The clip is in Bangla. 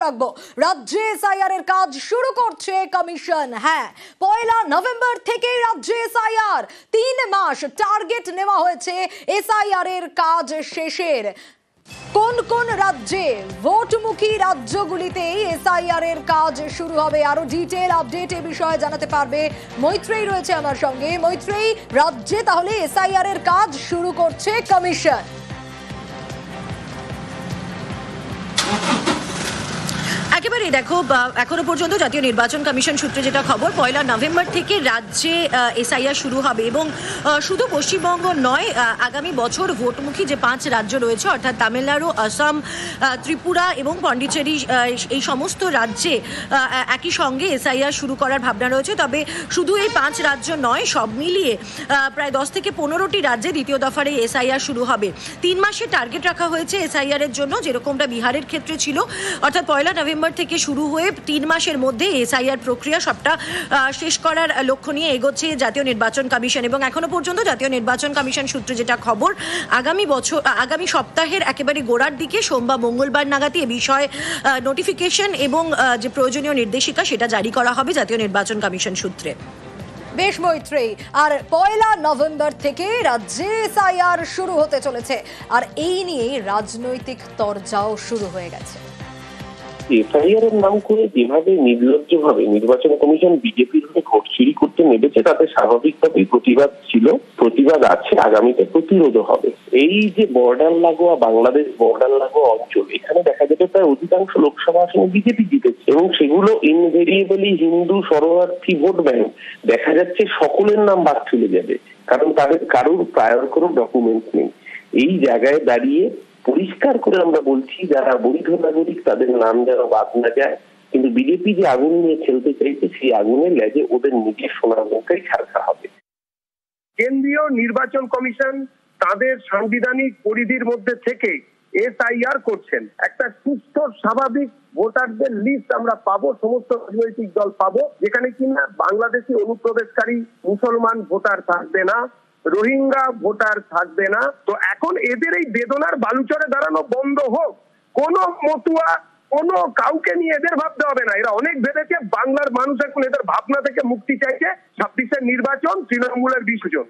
রাখবো। রাজ্যে এসআইআর এর কাজ শুরু করছে কমিশন। হ্যাঁ, 1 নভেম্বর থেকেই রাজ্যে এসআইআর, 3 মাস টার্গেট নেওয়া হয়েছে এসআইআর এর কাজ শেষের। কোন কোন রাজ্যে, ভোটমুখী রাজ্যগুলিতেই এসআইআর এর কাজ শুরু হবে, আরো ডিটেল আপডেট এ বিষয়ে জানাতে পারবে মৈত্রেয়ী রয়েছে আমার সঙ্গে। মৈত্রেয়ী, রাজ্যে তাহলে এসআইআর এর কাজ শুরু করছে কমিশন। একেবারে দেখো, এখনো পর্যন্ত জাতীয় নির্বাচন কমিশন সূত্রে যেটা খবর, 1 নভেম্বর থেকে রাজ্যে এসআইআর শুরু হবে এবং শুধু পশ্চিমবঙ্গ নয়, আগামী বছর ভোটমুখী যে 5 রাজ্য রয়েছে অর্থাৎ তামিলনাড়ু, আসাম, ত্রিপুরা এবং পন্ডিচেরি, এই সমস্ত রাজ্যে একই সঙ্গে এসআইআর শুরু করার ভাবনা রয়েছে। তবে শুধু এই 5 রাজ্য নয়, সব মিলিয়ে প্রায় 10 থেকে 15টি রাজ্যে দ্বিতীয় দফার এই এসআইআর শুরু হবে। 3 মাসের টার্গেট রাখা হয়েছে এসআইআর এর জন্য, যেরকমটা বিহারের ক্ষেত্রে ছিল, অর্থাৎ 1 নভেম্বর থেকে শুরু হয়ে 3 মাসের মধ্যে এসআইআর প্রক্রিয়া সবটা শেষ করার লক্ষ্য নিয়ে এগোচ্ছে জাতীয় নির্বাচন কমিশন। এবং এখনো পর্যন্ত জাতীয় নির্বাচন কমিশন সূত্রে যেটা খবর, আগামী সপ্তাহের একেবারে গোড়ার দিকে সোমবার মঙ্গলবার নাগাদই এ বিষয়ে নোটিফিকেশন এবং যে প্রয়োজনীয় নির্দেশিকা সেটা জারি করা হবে জাতীয় নির্বাচন কমিশন সূত্রে। বেশ মৈত্রেয়ী, আর 1 নভেম্বর থেকে রাজ্যে এসআইআর শুরু হতে চলেছে, আর এই নিয়ে রাজনৈতিক তরজাও শুরু হয়ে গেছে। এসআইআর এর নাম করে যেভাবে নির্লজ্জভাবে নির্বাচন কমিশন বিজেপির হয়ে ভোট চুরি করতে নেমেছে, তাতে স্বাভাবিকভাবেই প্রতিবাদ ছিল, প্রতিবাদ আছে, আগামীতে প্রতিরোধ হবে। এই যে বর্ডার লাগোয়া বাংলাদেশ বর্ডার লাগোয়া অঞ্চল, এখানে দেখা যাবে প্রায় অধিকাংশ লোকসভা আসনে বিজেপি জিতেছে এবং সেগুলো ইনভেরিয়েবলি হিন্দু শরণার্থী ভোট ব্যাংক। দেখা যাচ্ছে সকলের নাম বাদ চলে যাবে, কারণ তাদের কারোর প্রায়র কোনো ডকুমেন্ট নেই। এই জায়গায় দাঁড়িয়ে পরিষ্কার করে আমরা বলছি, যারা বৈধ নাগরিক তাদের নাম যেন বাদ না যায়। কিন্তু বিজেপি যে আগুন নিয়ে খেলতে চাইছে, সেই আগুনের লেজে ওদের নিজের সোনার মুখেই ছাড়তে হবে। কেন্দ্রীয় নির্বাচন কমিশন তাদের সাংবিধানিক পরিধির মধ্যে থেকে এসআইআর করছেন। একটা সুস্থ স্বাভাবিক ভোটারদের লিস্ট আমরা পাবো, সমস্ত রাজনৈতিক দল পাবো, যেখানে কিনা বাংলাদেশি অনুপ্রবেশকারী মুসলমান ভোটার থাকবে না, রোহিঙ্গা ভোটার থাকবে না। তো এখন এদের এই বেদনার বালুচরে দাঁড়ানো বন্ধ হোক। কোন মতুয়া কোন কাউকে নিয়ে এদের ভাবতে হবে না, এরা অনেক ভেবেছে। বাংলার মানুষ এখন এদের ভাবনা থেকে মুক্তি চাইছে। 26-এর নির্বাচন তৃণমূলের বিসর্জন।